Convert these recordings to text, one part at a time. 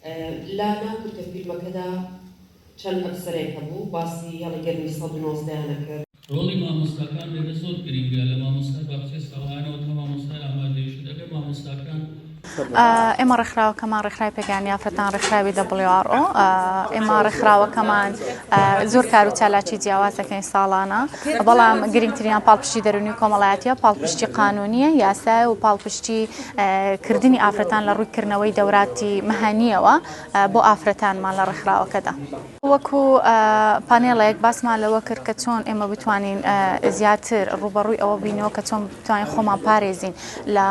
لا ناکوتە فیلمەکەدا چەند ئەفسەرێک هەبوو باسی هەڵیگەرمی 1990 کرد. ڕۆڵی مامۆستاکان لێرە زۆر گرنگە لە مامۆستای باخچەی ساڵانەوە تا مامۆستای ئامادەیشت ئەگەر مامۆستاکان ئێمە ڕێکخراوەکەمان ڕێکخراوی پێگانی یافرەتان ڕێکخراوی WRO ئێمە ڕێکخراوەکەمان زۆر کار و چالاکی جیاواز دەکەین ساڵانە بەڵام گرنگترین پاڵپشتی دەرونی کۆمەڵایەتیە پاڵپشتی قانونیە یاسای و پاڵپشتی کردنی ئافرەتان لە ڕوویکردنەوەی دەوراتی مەهانیەوە بۆ ئافرەتانمان لە ڕێکخراوەکەدا وەکو پانێڵێک باسمان لەوە کرد کە چۆن ئێمە بتوانین زیاتر ڕوبەڕووی ئەوە بینەوە کە چۆن بتوانین خۆمان پارێزین لە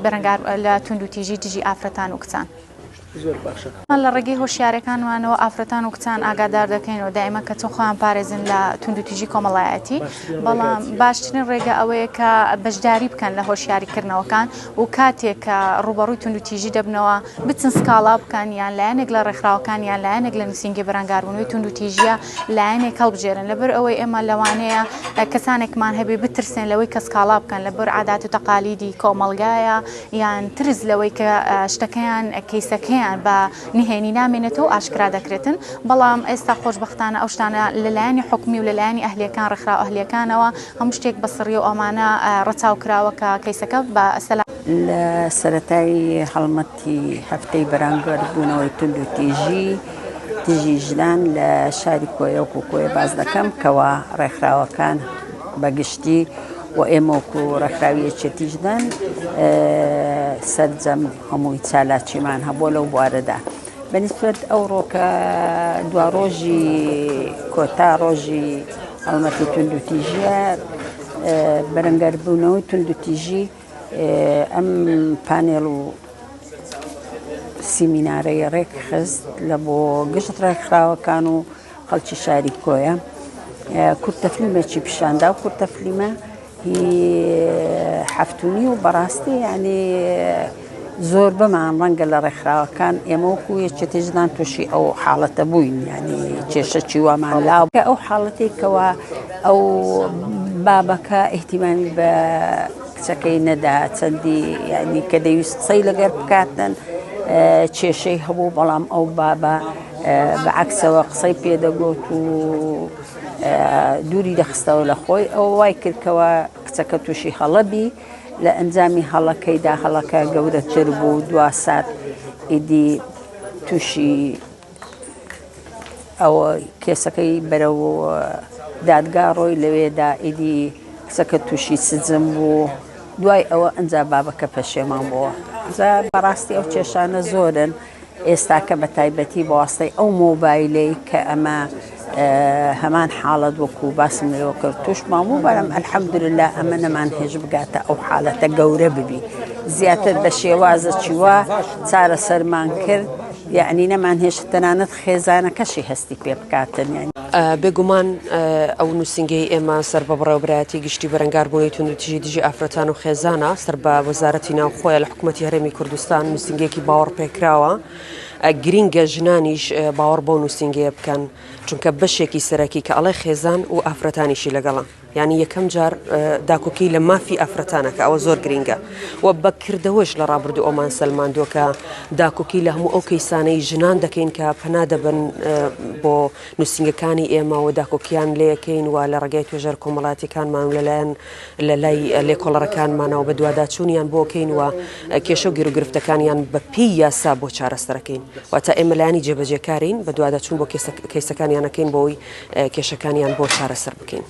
بەرەنگار لە توندوتیژی دژی ئافرەتان و کچان. لە ڕێگەی هۆشیارەکانوانەوە ئافرەتان و کچان ئاگادار دەکەینەوە دائیمە کە چۆن خۆیان پارێزن لە توندوتیژی کۆمەڵایەتی بەڵام باشترین ڕێگە ئەوەیە کە بەشداری بکەن لە هۆشیاریکردنەوەکان و کاتێک کە ڕوبەڕووی توندوتیژی دەبنەوە بچن سکاڵا بکەن یان لایەنێک لە ڕێکخراوەکان یان لایەنێک لە نووسینگی بەرەنگاربوونەوەی توندوتیژیە لایەنێک هەڵبژێرن لەبەر ئەوەی ئێمە لەوانەیە کەسانێکمان هەبێ بترسێن لەوەی کە سکاڵا بکەن لەبەر عادات و تەقالیدی کۆمەڵگایە یان ترس لەوەی کە شتەکەیان کەیسەکەیان بە نهێنی نامێنێتەوە ئاشکرا دەکرێتن بەڵام ئێستا خۆشبەختانە ئەو شتانە لەلایەنی حکومی و لەلایەنی ئەهلیەکان ڕێکخراو ئەهلیەکانەوە هەموو شتێک بەسڕی و ئەمانە ڕەچاو کراوە کە کەیسەکە بە سەلا لە سەرەتایی هەڵمەتی هەفتەی بەرامبەربوونەوەی توندوتیژی دژی ژنان لە شاری کۆیە و کۆیە باز دەکەم کەوا ڕێکخراوەکان بەگشتی و ئێمە وەکو ڕێکخراویەکێتی ژنان سەرجەم هەمووی چالاکیمان هەبووە لەو بوارەدا بەنسبەت ئەوڕۆ کە دوا ڕۆژی کۆتا ڕۆژی هەڵمەتی توندوتیژیە بەرەنگاربوونەوەی توندوتیژی ئەم پانێڵ و سیمینارەی ڕێک خست لە بۆ گشت ڕێکخراوەکان و خەڵکی شاری کۆیە کورتەفلیمێکی پیشاندا و کورتەفلیمە هەفتونی و بەڕاستی یعنی زۆر بەمان ڕەنگە لە ڕێکخراوەکان ئێمە وەکو یەکێتی ژنان تووشی ئەو حاڵەتە بووین ینی کێشەی وامان لاو کە ئەو حاڵەتێکەوە ئەو بابەکە ئیحتیمامی بە کچەکەی نەدا چەندی ینی کە دەویست قسەی لەگەر بکاتن کێشەی هەبوو بەڵام ئەو بابە بەعکسەوە قسەی پێدەگوت و دووری دەخستەوە لە خۆی ئەو وای کردکەوە کچەکە تووشی هەڵەبی لە ئەنجامی هەڵەکەیدا هەڵەکە گەورەتر بوو دوا سات ئیدی تووشی ئەوە کێسەکەی بەرەو دادگا ڕۆی لەوێدا ئیدی کچەکە تووشی سزم بوو دوای ئەوە ئەنجا بابەکە پەشێمان بووە بەڕاستی ئەو کێشانە زۆرن ئێستا کە بە تایبەتی بەواستەی ئەو مۆبایلەی کە ئەمە هەمان حاڵەت وەکو باسم لەوە کرد توشمان بوو بەڵام ئەلحەمدوللا ئەمە نەمان هێژ بگاتە ئەو حاڵەتە گەورە ببی زیاتر بە شێوازە چیوە چارە سەرمان کرد یعنی نەمان هێش تەنانەت خێزانەکەشی هەستی پێ بکاتن یعنی بێگومان ئەو نووسنگەی ئێمە سەر بە بڕێوەبرایەتی گشتی بەرەنگاربوونی توندوتیژی دژی ئافرەتان و خێزانە سەر بە وەزارەتی ناوخۆیە لە حکوومەتی هەرێمی کوردستان نووسنگێکی باوەڕ پێکراوە گرینگە ژنانیش باوەڕ بۆ نووسنگەیە بکەن چونکە بەشێکی سەرەکی کە ئەڵێ خێزان و ئافرەتانیشی لەگەڵە یعنی یەکەم جار داکۆکی لە مافی ئافرەتانەکە ئەوە زۆر گرینگە و بەکردەوەش لە ڕابردوو ئەومان سەلماندووە داکۆکی لە هەموو ئەو کەیسانەی ژنان دەکەین کە پەنا دەبن بۆ نووسنگەکانی ئێمە و داکۆکیان لێەکەین و لە ڕێگای توێژەر کۆمەڵاتیەکانمان لەلایەن لە لای لێکۆڵەرەکانمانەوە بە دوواداچوونیان بۆکەین و کێشە و گیرروگرفتەکانیان بە پێی یاسا بۆ چارەسەرەکەین واتە ئێمە لایانی جێبەجێکارین بە دوواداچوون بۆ کەیسەکانیانەکەین بۆی کێشەکانیان بۆ چارەسەر بکەین.